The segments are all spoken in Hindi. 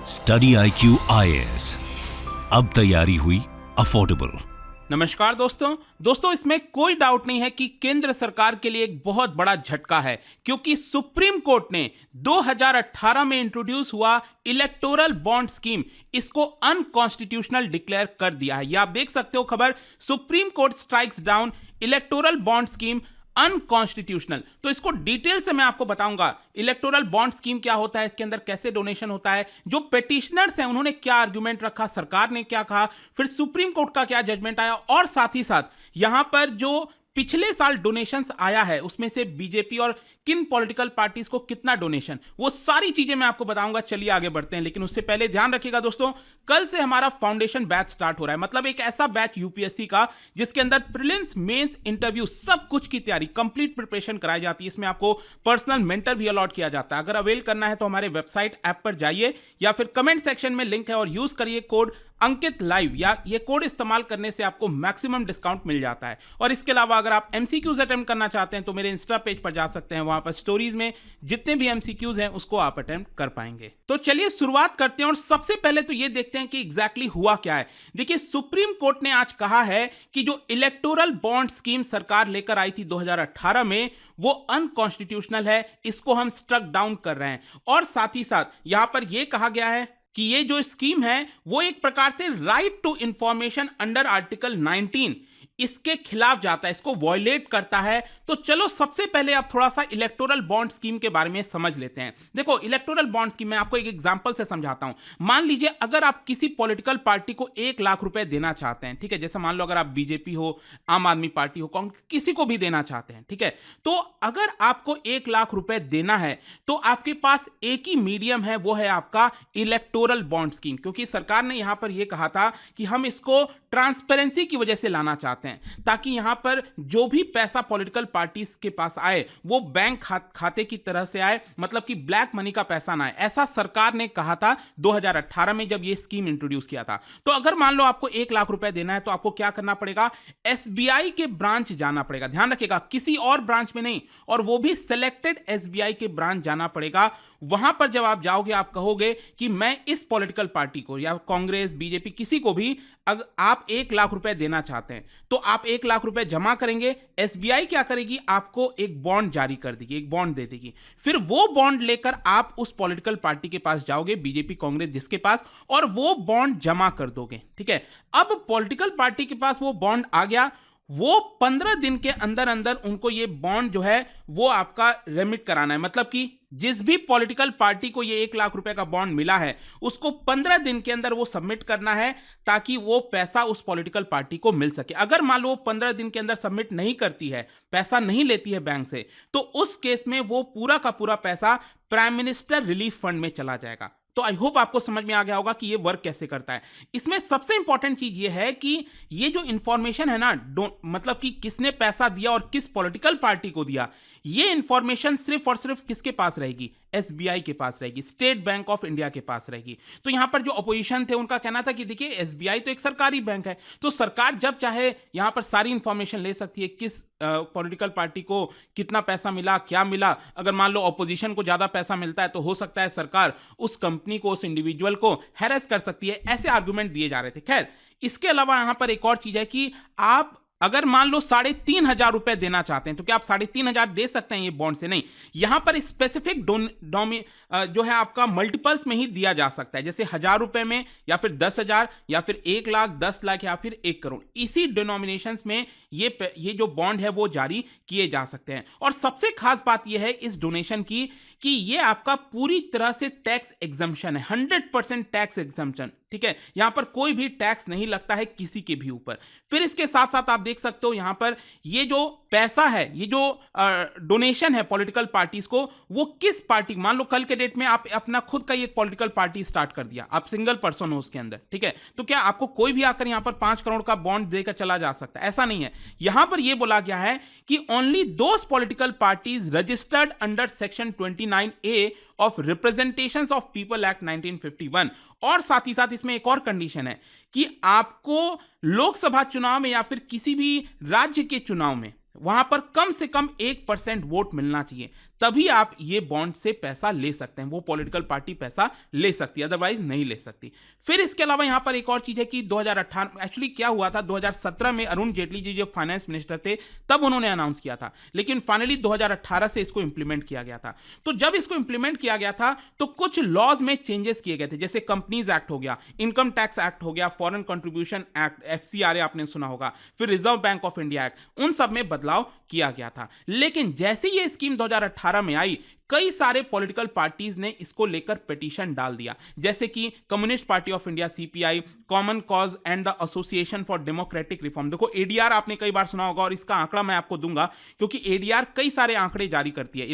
स्टडी IQ IAS, अब तैयारी हुई अफोर्डेबल। नमस्कार दोस्तों, इसमें कोई डाउट नहीं है कि केंद्र सरकार के लिए एक बहुत बड़ा झटका है, क्योंकि सुप्रीम कोर्ट ने 2018 में इंट्रोड्यूस हुआ इलेक्टोरल बॉन्ड स्कीम इसको अनकॉन्स्टिट्यूशनल डिक्लेयर कर दिया है। ये आप देख सकते हो खबर, supreme court strikes down electoral bond scheme unconstitutional. तो इसको डिटेल से मैं आपको बताऊंगा, इलेक्टोरल बॉन्ड स्कीम क्या होता है, इसके अंदर कैसे डोनेशन होता है, जो पेटिशनर्स हैं उन्होंने क्या आर्गुमेंट रखा, सरकार ने क्या कहा, फिर सुप्रीम कोर्ट का क्या जजमेंट आया, और साथ ही साथ यहां पर जो पिछले साल डोनेशंस आया है उसमें से बीजेपी और किन पॉलिटिकल पार्टीज को कितना डोनेशन, वो सारी चीजें मैं आपको बताऊंगा। चलिए आगे बढ़ते हैं, लेकिन उससे पहले ध्यान रखिएगा दोस्तों, कल से हमारा फाउंडेशन बैच स्टार्ट हो रहा है। मतलब एक ऐसा बैच यूपीएससी का जिसके अंदर प्रीलिम्स, मेंस, इंटरव्यू सब कुछ की तैयारी, कंप्लीट प्रिपरेशन कराई जाती है। इसमें आपको पर्सनल मेंटर भी अलॉट किया जाता है। अगर अवेल करना है तो हमारे वेबसाइट ऐप पर जाइए या फिर कमेंट सेक्शन में लिंक है और यूज करिए कोड अंकित लाइव, या ये कोड इस्तेमाल करने से आपको मैक्सिमम डिस्काउंट मिल जाता है। और इसके अलावा अगर आप एमसीक्यूज अटेम्प्ट करना चाहते हैं तो मेरे इंस्टा पेज पर जा सकते हैं, वहां पर स्टोरीज में जितने भी एमसीक्यूज हैं उसको आप अटेम्प्ट कर पाएंगे। तो चलिए शुरुआत करते हैं और सबसे पहले तो ये देखते हैं कि एग्जैक्टली हुआ क्या है। देखिए, सुप्रीम कोर्ट ने आज कहा है कि जो इलेक्टोरल बॉन्ड स्कीम सरकार लेकर आई थी 2018 में, वो अनकॉन्स्टिट्यूशनल है, इसको हम स्ट्रक डाउन कर रहे हैं। और साथ ही साथ यहां पर यह कहा गया है कि ये जो स्कीम है वो एक प्रकार से right to information under article 19 इसके खिलाफ जाता है, इसको वॉयलेट करता है। तो चलो सबसे पहले आप थोड़ा सा इलेक्टोरल बॉन्ड स्कीम के बारे में समझ लेते हैं। देखो, इलेक्टोरल बॉन्ड स्कीम मैं आपको एक एग्जांपल से समझाता हूं। मान लीजिए अगर आप किसी पॉलिटिकल पार्टी को 1 लाख रुपए देना चाहते हैं, ठीक है, जैसे मान लो अगर आप बीजेपी हो, आम आदमी पार्टी हो, कांग्रेस, किसी को भी देना चाहते हैं, ठीक है, तो अगर आपको 1 लाख रुपए देना है तो आपके पास एक ही मीडियम है, वो है आपका इलेक्टोरल बॉन्ड स्कीम। क्योंकि सरकार ने यहां पर यह कहा था कि हम इसको ट्रांसपेरेंसी की वजह से लाना चाहते हैं, ताकि यहां पर जो भी पैसा पॉलिटिकल पार्टीज के पास आए वो बैंक खाते की तरह से आए, मतलब कि ब्लैक मनी का पैसा ना आए। ऐसा सरकार ने कहा था 2018 में जब ये स्कीम इंट्रोड्यूस किया था। तो अगर मान लो आपको 1 लाख रुपए देना है तो आपको क्या करना पड़ेगा, एसबीआई के ब्रांच जाना पड़ेगा। ध्यान रखिएगा, किसी और ब्रांच में नहीं, और वो भी सिलेक्टेड एसबीआई के ब्रांच जाना पड़ेगा। वहां पर जब आप जाओगे आप कहोगे कि मैं इस पॉलिटिकल पार्टी को या कांग्रेस, बीजेपी, किसी को भी अगर आप 1 लाख रुपए देना चाहते हैं तो आप 1 लाख रुपए जमा करेंगे। एसबीआई क्या करेगी, आपको एक बॉन्ड जारी कर देगी, एक बॉन्ड दे देगी। फिर वो बॉन्ड लेकर आप उस पॉलिटिकल पार्टी के पास जाओगे, बीजेपी, कांग्रेस, जिसके पास, और वो बॉन्ड जमा कर दोगे, ठीक है। अब पॉलिटिकल पार्टी के पास वो बॉन्ड आ गया, वो 15 दिन के अंदर अंदर उनको ये बॉन्ड जो है वो आपका रेमिट कराना है। मतलब कि जिस भी पॉलिटिकल पार्टी को ये 1 लाख रुपए का बॉन्ड मिला है उसको 15 दिन के अंदर वो सबमिट करना है, ताकि वो पैसा उस पॉलिटिकल पार्टी को मिल सके। अगर मान लो 15 दिन के अंदर सबमिट नहीं करती है, पैसा नहीं लेती है बैंक से, तो उस केस में वो पूरा का पूरा पैसा प्राइम मिनिस्टर रिलीफ फंड में चला जाएगा। तो आई होप आपको समझ में आ गया होगा कि ये वर्क कैसे करता है। इसमें सबसे इंपॉर्टेंट चीज ये है कि ये जो इंफॉर्मेशन है ना, मतलब कि किसने पैसा दिया और किस पॉलिटिकल पार्टी को दिया, ये इंफॉर्मेशन सिर्फ और सिर्फ किसके पास रहेगी, एसबीआई के पास रहेगी, स्टेट बैंक ऑफ इंडिया के पास रहेगी। तो यहां पर जो अपोजिशन थे उनका कहना था कि देखिए एसबीआई तो एक सरकारी बैंक है, तो सरकार जब चाहे यहां पर सारी इंफॉर्मेशन ले सकती है, किस पॉलिटिकल पार्टी को कितना पैसा मिला, क्या मिला। अगर मान लो अपोजिशन को ज्यादा पैसा मिलता है तो हो सकता है सरकार उस कंपनी को, उस इंडिविजुअल को हैरेस कर सकती है। ऐसे आर्गुमेंट दिए जा रहे थे। खैर, इसके अलावा यहां पर एक और चीज है कि आप अगर मान लो 3,500 रुपए देना चाहते हैं तो क्या आप 3,500 दे सकते हैं ये बॉन्ड से? नहीं, यहां पर स्पेसिफिक जो है आपका मल्टीपल्स में ही दिया जा सकता है, जैसे 1,000 रुपए में, या फिर 10,000, या फिर 1 लाख, 10 लाख, या फिर 1 करोड़। इसी डिनोमिनेशंस में ये जो बॉन्ड है वो जारी किए जा सकते हैं। और सबसे खास बात यह है इस डोनेशन की कि ये आपका पूरी तरह से टैक्स एग्जम्पशन है, 100% टैक्स एग्जम्पशन, ठीक है। यहां पर कोई भी टैक्स नहीं लगता है किसी के भी ऊपर। फिर इसके साथ साथ आप देख सकते हो यहां पर ये जो पैसा है, ये जो डोनेशन है पॉलिटिकल पार्टीज को, वो किस पार्टी, मान लो कल के डेट में आप अपना खुद का एक पॉलिटिकल पार्टी स्टार्ट कर दिया, आप सिंगल पर्सन हो उसके अंदर, ठीक है, तो क्या आपको कोई भी आकर यहां पर 5 करोड़ का बॉन्ड देकर चला जा सकता है? ऐसा नहीं है। यहां पर यह बोला गया है कि only those political parties registered under section 29A of representations of people act 1951। और साथ ही साथ इसमें एक और कंडीशन है कि आपको लोकसभा चुनाव में या फिर किसी भी राज्य के चुनाव में वहां पर कम से कम 1% वोट मिलना चाहिए, तभी आप ये बॉन्ड से पैसा ले सकते हैं, वो पॉलिटिकल पार्टी पैसा ले सकती है, अदरवाइज नहीं ले सकती। फिर इसके अलावा यहाँ पर एक और चीज है कि 2018 एक्चुअली क्या हुआ था, 2017 में अरुण जेटली जी जो फाइनेंस मिनिस्टर थे तब उन्होंने अनाउंस किया था, लेकिन फाइनली 2018 से इसको इंप्लीमेंट किया गया था। तो जब इसको इंप्लीमेंट किया गया था तो कुछ लॉज में चेंजेस किए गए थे, जैसे कंपनीज एक्ट हो गया, इनकम टैक्स एक्ट हो गया, फॉरेन कंट्रीब्यूशन एक्ट FCRA आपने सुना होगा, फिर reserve bank of India act, उन सब में बदलाव किया गया था। लेकिन जैसे ये स्कीम 2018 में आई, कई सारे पॉलिटिकल पार्टीज ने इसको लेकर पिटीशन डाल दिया, जैसे कि communist party of India CPI, common cause and the association for democratic reform. देखो ADR आपने कई बार सुना होगा और इसका आंकड़ा मैं आपको दूंगा, क्योंकि ADR कई सारे आंकड़े जारी करती है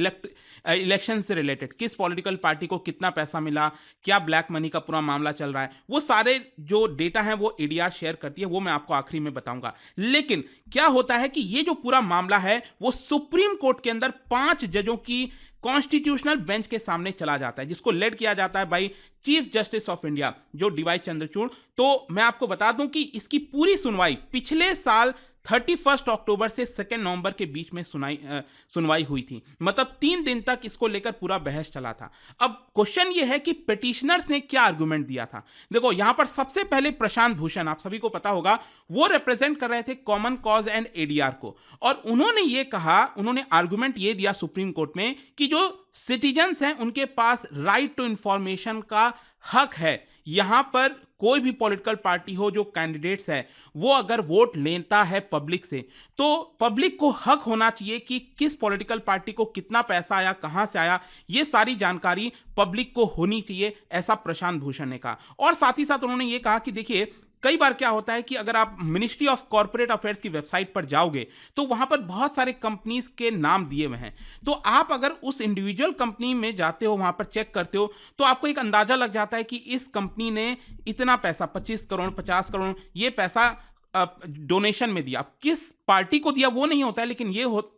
इलेक्शन से रिलेटेड, किस पॉलिटिकल पार्टी को कितना पैसा मिला, क्या ब्लैक मनी का पूरा मामला चल रहा है, वो सारे जो डेटा है वो ADR शेयर करती है, वो मैं आपको आखिरी में बताऊंगा। लेकिन क्या होता है कि ये जो पूरा मामला है वो सुप्रीम कोर्ट के अंदर 5 जजों की कॉन्स्टिट्यूशनल बेंच के सामने चला जाता है, जिसको लेड किया जाता है by chief justice of India जो DY चंद्रचूड़। तो मैं आपको बता दूं कि इसकी पूरी सुनवाई पिछले साल 31 अक्टूबर से 2 नवंबर के बीच में सुनवाई हुई थी, मतलब 3 दिन तक इसको लेकर पूरा बहस चला था। अब क्वेश्चन ये है कि पिटिशनर्स ने क्या आर्गुमेंट दिया था। देखो यहां पर सबसे पहले प्रशांत भूषण, आप सभी को पता होगा, वो रिप्रेजेंट कर रहे थे कॉमन कॉज एंड ADR को, और उन्होंने आर्गुमेंट ये दिया सुप्रीम कोर्ट में कि जो सिटीजन्स हैं उनके पास राइट टू इंफॉर्मेशन का हक है। यहां पर कोई भी पॉलिटिकल पार्टी हो, जो कैंडिडेट्स है, वो अगर वोट लेता है पब्लिक से, तो पब्लिक को हक होना चाहिए कि किस पॉलिटिकल पार्टी को कितना पैसा आया, कहां से आया, ये सारी जानकारी पब्लिक को होनी चाहिए, ऐसा प्रशांत भूषण ने कहा। और साथ ही साथ उन्होंने ये कहा कि देखिए कई बार क्या होता है कि अगर आप मिनिस्ट्री ऑफ कॉर्पोरेट अफेयर्स की वेबसाइट पर जाओगे तो वहां पर बहुत सारे कंपनीज के नाम दिए हुए हैं, तो आप अगर उस इंडिविजुअल कंपनी में जाते हो, वहां पर चेक करते हो, तो आपको एक अंदाजा लग जाता है कि इस कंपनी ने इतना पैसा 25 करोड़ 50 करोड़ ये पैसा डोनेशन में दिया। अब किस पार्टी को दिया वो नहीं होता है, लेकिन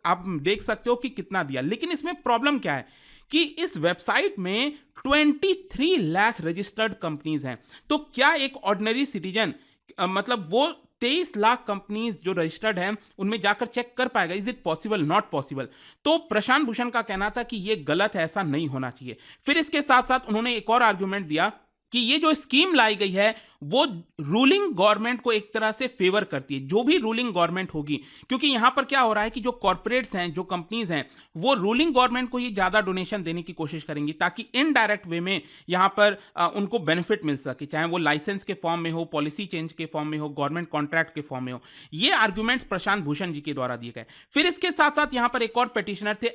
आप देख सकते हो कि कितना दिया। लेकिन इसमें प्रॉब्लम क्या है कि इस वेबसाइट में 23 लाख रजिस्टर्ड कंपनीज हैं, तो क्या एक ऑर्डिनरी सिटीजन मतलब वो 23 लाख कंपनीज जो रजिस्टर्ड हैं उनमें जाकर चेक कर पाएगा? Is it possible? Not possible. तो प्रशांत भूषण का कहना था कि ये गलत है, ऐसा नहीं होना चाहिए। फिर इसके साथ साथ उन्होंने एक और आर्गुमेंट दिया कि ये जो स्कीम लाई गई है वो रूलिंग गवर्नमेंट को एक तरह से फेवर करती है, जो भी रूलिंग गवर्नमेंट होगी, क्योंकि यहां पर क्या हो रहा है कि जो कॉर्पोरेट्स हैं, जो कंपनीज हैं, वो रूलिंग गवर्नमेंट को ही ज्यादा डोनेशन देने की कोशिश करेंगी ताकि इनडायरेक्ट वे में यहां पर उनको बेनिफिट मिल सके, चाहे वो लाइसेंस के फॉर्म में हो, पॉलिसी चेंज के फॉर्म में हो, गवर्नमेंट कॉन्ट्रैक्ट के फॉर्म में हो। ये आर्ग्यूमेंट्स प्रशांत भूषण जी के द्वारा दिए गए। फिर इसके साथ साथ यहां पर एक और पिटिशनर थे,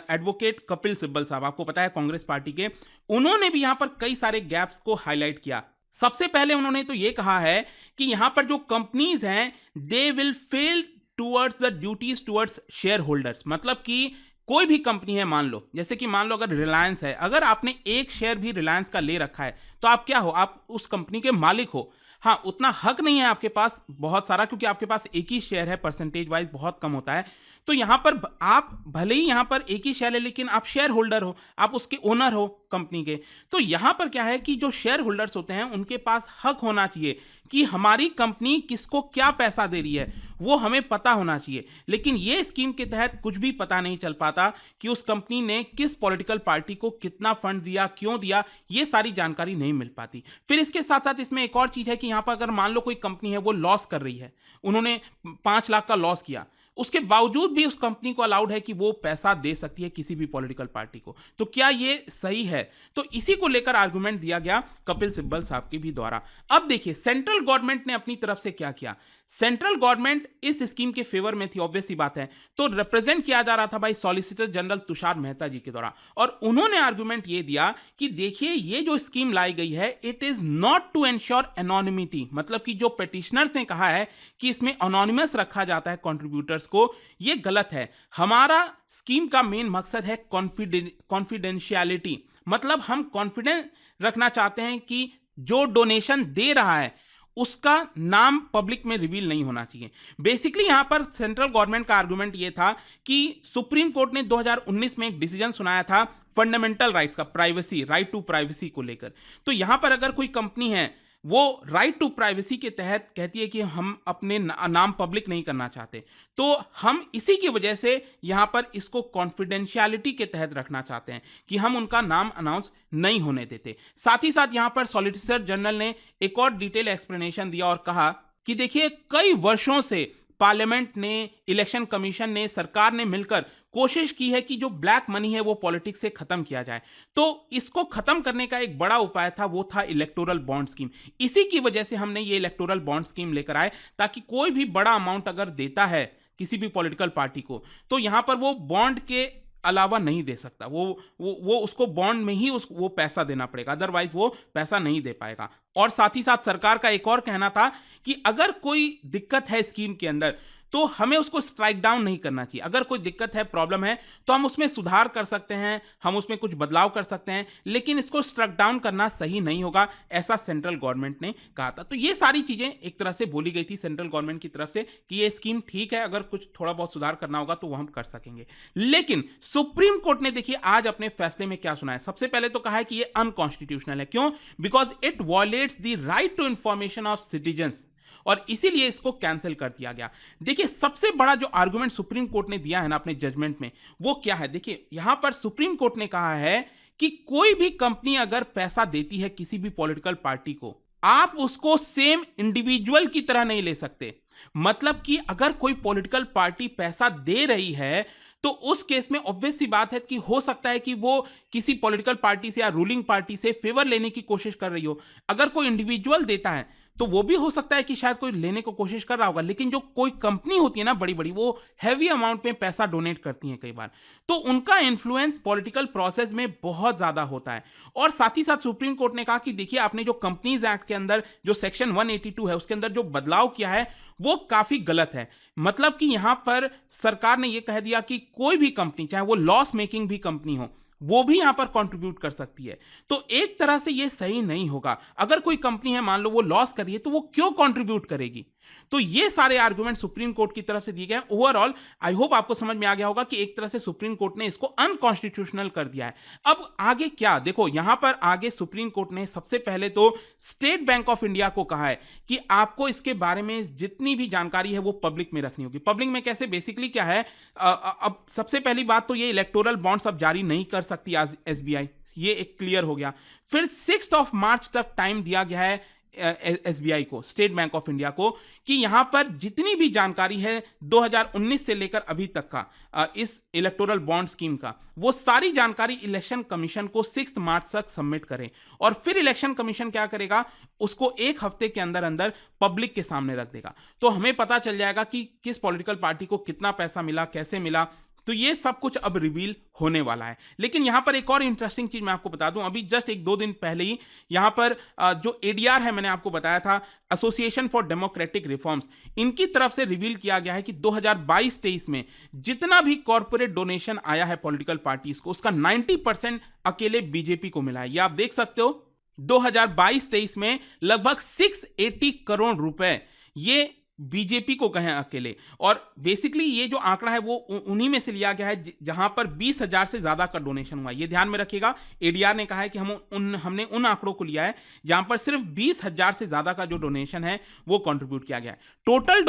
एडवोकेट कपिल सिब्बल साहब, आपको पता है कांग्रेस पार्टी के। उन्होंने भी यहां पर कई सारे गैप्स को हाईलाइट किया। सबसे पहले उन्होंने तो यह कहा है कि यहां पर जो कंपनीज हैं they will fail towards the duties towards share holders, मतलब कि कोई भी कंपनी है, मान लो जैसे कि मान लो अगर रिलायंस है, अगर आपने एक शेयर भी रिलायंस का ले रखा है तो आप क्या हो, आप उस कंपनी के मालिक हो। हाँ, उतना हक नहीं है आपके पास बहुत सारा, क्योंकि आपके पास एक ही शेयर है, परसेंटेज वाइज बहुत कम होता है। तो यहां पर आप भले ही यहां पर एक ही शेयर है, लेकिन आप शेयर होल्डर हो, आप उसके ओनर हो कंपनी के। तो यहां पर क्या है कि जो शेयर होल्डर्स होते हैं उनके पास हक होना चाहिए कि हमारी कंपनी किसको क्या पैसा दे रही है, वो हमें पता होना चाहिए। लेकिन ये स्कीम के तहत कुछ भी पता नहीं चल पाता कि उस कंपनी ने किस पॉलिटिकल पार्टी को कितना फंड दिया, क्यों दिया, ये सारी जानकारी नहीं मिल पाती। फिर इसके साथ साथ इसमें एक और चीज है कि यहां पर अगर मान लो कोई कंपनी है वो लॉस कर रही है, उन्होंने 5 लाख का लॉस किया, उसके बावजूद भी उस कंपनी को अलाउड है कि वो पैसा दे सकती है किसी भी पॉलिटिकल पार्टी को, तो क्या ये सही है? तो इसी को लेकर आर्गुमेंट दिया गया कपिल सिब्बल साहब के भी द्वारा। अब देखिए सेंट्रल गवर्नमेंट ने अपनी तरफ से क्या किया। सेंट्रल गवर्नमेंट इस स्कीम के फेवर में थी, ऑब्वियस सी बात है, तो रिप्रेजेंट किया जा रहा था भाई सॉलिसिटर जनरल तुषार मेहता जी के द्वारा, और उन्होंने आर्गुमेंट ये दिया कि देखिए ये जो स्कीम लाई गई है it is not to ensure anonymity, मतलब कि जो पिटिशनर्स ने कहा है कि इसमें एनोनिमस रखा जाता है कंट्रीब्यूटर्स को, ये गलत है। हमारा स्कीम का मेन मकसद है कॉन्फिडेंशियलिटी, मतलब हम कॉन्फिडेंस रखना चाहते हैं कि जो डोनेशन दे रहा है उसका नाम पब्लिक में रिवील नहीं होना चाहिए। बेसिकली यहां पर सेंट्रल गवर्नमेंट का आर्गुमेंट यह था कि सुप्रीम कोर्ट ने 2019 में एक डिसीजन सुनाया था फंडामेंटल राइट्स का, प्राइवेसी, राइट टू प्राइवेसी को लेकर। तो यहां पर अगर कोई कंपनी है वो राइट टू प्राइवेसी के तहत कहती है कि हम अपने नाम पब्लिक नहीं करना चाहते, तो हम इसी की वजह से यहाँ पर इसको कॉन्फिडेंशियलिटी के तहत रखना चाहते हैं कि हम उनका नाम अनाउंस नहीं होने देते। साथ ही साथ यहाँ पर सॉलिसिटर जनरल ने एक और डिटेल एक्सप्लेनेशन दिया और कहा कि देखिए, कई वर्षों से पार्लियामेंट ने, इलेक्शन कमीशन ने, सरकार ने मिलकर कोशिश की है कि जो ब्लैक मनी है वो पॉलिटिक्स से खत्म किया जाए। तो इसको खत्म करने का एक बड़ा उपाय था, वो था इलेक्टोरल बॉन्ड स्कीम। इसी की वजह से हमने ये इलेक्टोरल बॉन्ड स्कीम लेकर आए, ताकि कोई भी बड़ा अमाउंट अगर देता है किसी भी पॉलिटिकल पार्टी को, तो यहां पर वो बॉन्ड के अलावा नहीं दे सकता, वो उसको बॉन्ड में ही वो पैसा देना पड़ेगा, अदरवाइज वो पैसा नहीं दे पाएगा। और साथ ही साथ सरकार का एक और कहना था कि अगर कोई दिक्कत है स्कीम के अंदर, तो हमें उसको स्ट्राइक डाउन नहीं करना चाहिए। अगर कोई दिक्कत है, प्रॉब्लम है, तो हम उसमें सुधार कर सकते हैं, हम उसमें कुछ बदलाव कर सकते हैं, लेकिन इसको स्ट्राइक डाउन करना सही नहीं होगा, ऐसा सेंट्रल गवर्नमेंट ने कहा था। तो ये सारी चीजें एक तरह से बोली गई थी सेंट्रल गवर्नमेंट की तरफ से कि ये स्कीम ठीक है, अगर कुछ थोड़ा बहुत सुधार करना होगा तो वो हम कर सकेंगे। लेकिन सुप्रीम कोर्ट ने देखिए आज अपने फैसले में क्या सुना है। सबसे पहले तो कहा है कि ये अनकॉन्स्टिट्यूशनल है। क्यों? Because it violates the right to information of citizens, और इसीलिए इसको कैंसिल कर दिया गया। देखिए, सबसे बड़ा जो आर्गुमेंट सुप्रीम कोर्ट ने दिया है ना अपने जजमेंट में, वो क्या है? देखिए, यहां पर सुप्रीम कोर्ट ने कहा है कि कोई भी कंपनी अगर पैसा देती है किसी भी पॉलिटिकल पार्टी को, आप उसको सेम इंडिविजुअल की तरह नहीं ले सकते। मतलब कि अगर कोई पॉलिटिकल पार्टी पैसा दे रही है, तो उस केस में ऑब्वियस सी बात है कि हो सकता है कि वो किसी पॉलिटिकल पार्टी से या रूलिंग पार्टी से फेवर लेने की कोशिश कर रही हो। अगर कोई इंडिविजुअल देता है तो वो भी हो सकता है कि शायद कोई लेने को कोशिश कर रहा होगा, लेकिन जो कोई कंपनी होती है ना बड़ी बड़ी, वो हैवी अमाउंट में पैसा डोनेट करती हैं कई बार, तो उनका इन्फ्लुएंस पॉलिटिकल प्रोसेस में बहुत ज्यादा होता है। और साथ ही साथ सुप्रीम कोर्ट ने कहा कि देखिए, आपने जो कंपनीज एक्ट के अंदर जो सेक्शन 182 है उसके अंदर जो बदलाव किया है वो काफी गलत है। मतलब कि यहां पर सरकार ने यह कह दिया कि कोई भी कंपनी, चाहे वो लॉस मेकिंग भी कंपनी हो, वो भी यहां पर कंट्रीब्यूट कर सकती है। तो एक तरह से ये सही नहीं होगा। अगर कोई कंपनी है, मान लो वो लॉस कर रही है, तो वो क्यों कंट्रीब्यूट करेगी? तो ये सारे आर्गुमेंट सुप्रीम कोर्ट की तरफ से दिए गए। ओवरऑल आई होप आपको समझ में आ गया होगा कि एक तरह से सुप्रीम कोर्ट ने इसको अनकॉन्स्टिट्यूशनल कर दिया है। अब आगे क्या? देखो, यहां पर आगे सुप्रीम कोर्ट ने सबसे पहले तो स्टेट बैंक ऑफ इंडिया को कहा है कि आपको इसके बारे में जितनी भी जानकारी है वो पब्लिक में रखनी होगी। पब्लिक में कैसे? बेसिकली क्या है, अब सबसे पहली बात तो ये इलेक्टोरल बॉन्ड्स अब जारी नहीं कर सकती आज एसबीआई, ये एक क्लियर हो गया। फिर 6 मार्च तक टाइम दिया गया है एसबीआई को, स्टेट बैंक ऑफ इंडिया को, कि यहां पर जितनी भी जानकारी है 2019 से लेकर अभी तक का इस इलेक्टोरल बॉन्ड स्कीम का, वो सारी जानकारी इलेक्शन कमीशन को 6 मार्च तक सबमिट करें। और फिर इलेक्शन कमीशन क्या करेगा? उसको एक हफ्ते के अंदर अंदर पब्लिक के सामने रख देगा। तो हमें पता चल जाएगा कि किस पॉलिटिकल पार्टी को कितना पैसा मिला, कैसे मिला। तो ये सब कुछ अब रिवील होने वाला है। लेकिन यहां पर एक और इंटरेस्टिंग चीज मैं आपको बता दूं, अभी जस्ट 1-2 दिन पहले ही यहां पर जो एडीआर है, मैंने आपको बताया था, एसोसिएशन फॉर डेमोक्रेटिक रिफॉर्म्स, इनकी तरफ से रिवील किया गया है कि 2022-23 में जितना भी कॉर्पोरेट डोनेशन आया है पॉलिटिकल पार्टीज को, उसका 90% अकेले बीजेपी को मिला है। ये आप देख सकते हो, 2022-23 में लगभग 680 करोड़ रुपए ये बीजेपी को कहें अकेले। और बेसिकली ये जो आंकड़ा है वो उन्हीं में से लिया गया है जहां पर 20,000 से ज्यादा का डोनेशन हुआ। ये ध्यान में रखिएगा, एडीआर ने कहा है कि हमने उन आंकड़ों को लिया है जहां पर सिर्फ 20,000 से ज्यादा का जो डोनेशन है वो कंट्रीब्यूट किया गया है। टोटल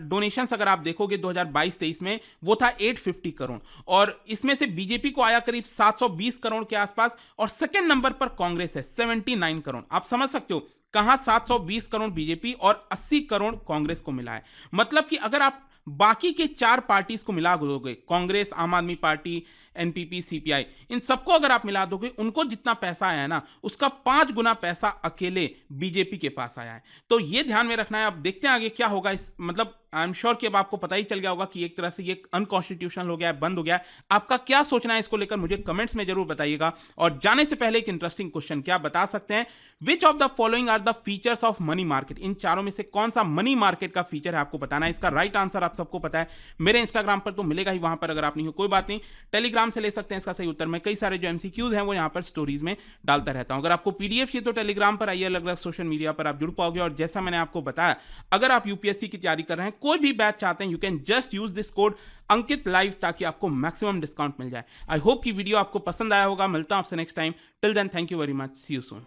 डोनेशन अगर आप देखोगे 2022-23 में, वो था 850 करोड़, और इसमें से बीजेपी को आया करीब 720 करोड़ के आसपास, और सेकेंड नंबर पर कांग्रेस है 79 करोड़। आप समझ सकते हो कहां 720 करोड़ बीजेपी और 80 करोड़ कांग्रेस को मिला है। मतलब कि अगर आप बाकी के 4 पार्टीज को मिला दोगे, कांग्रेस, आम आदमी पार्टी, एनपीपी, सीपीआई, इन सबको अगर आप मिला दोगे, उनको जितना पैसा आया है ना, उसका 5 गुना पैसा अकेले बीजेपी के पास आया है। तो ये ध्यान में रखना है। अब देखते हैं आगे क्या होगा। इस मतलब आई एम श्योर कि अब आपको पता ही चल गया होगा कि एक तरह से ये अनकॉन्स्टिट्यूशनल हो गया है, बंद हो गया है। आपका क्या सोचना है इसको लेकर मुझे कमेंट्स में जरूर बताइएगा। और जाने से पहले एक इंटरेस्टिंग क्वेश्चन, क्या बता सकते हैं which of the following are the features of money market? इन चारों में से कौन सा मनी मार्केट का फीचर है आपको बताना है। इसका राइट आंसर आप सबको पता है, मेरे इंस्टाग्राम पर तो मिलेगा ही, वहां पर अगर आप नहीं हो कोई बात नहीं, टेलीग्राम से ले सकते हैं इसका सही उत्तर। मैं कई सारे जो एमसीक्यूज हैं वो यहां पर स्टोरीज में डालता रहता हूं। अगर आपको पीडीएफ चाहिए तो टेलीग्राम पर आइए, अलग अलग सोशल मीडिया पर आप जुड़ पाओगे। और जैसा मैंने आपको बताया, अगर आप यूपीएससी की तैयारी कर रहे हैं, कोई भी बैच चाहते हैं, you can just use this code Ankit live, ताकि आपको मैक्सिमम डिस्काउंट मिल जाए। आई होप कि वीडियो आपको पसंद आया होगा। मिलता हूं आपसे next time. Till then, thank you very much, see you soon.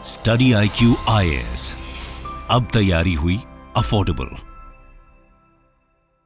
Study IQ IAS, अब तैयारी हुई अफोर्डेबल।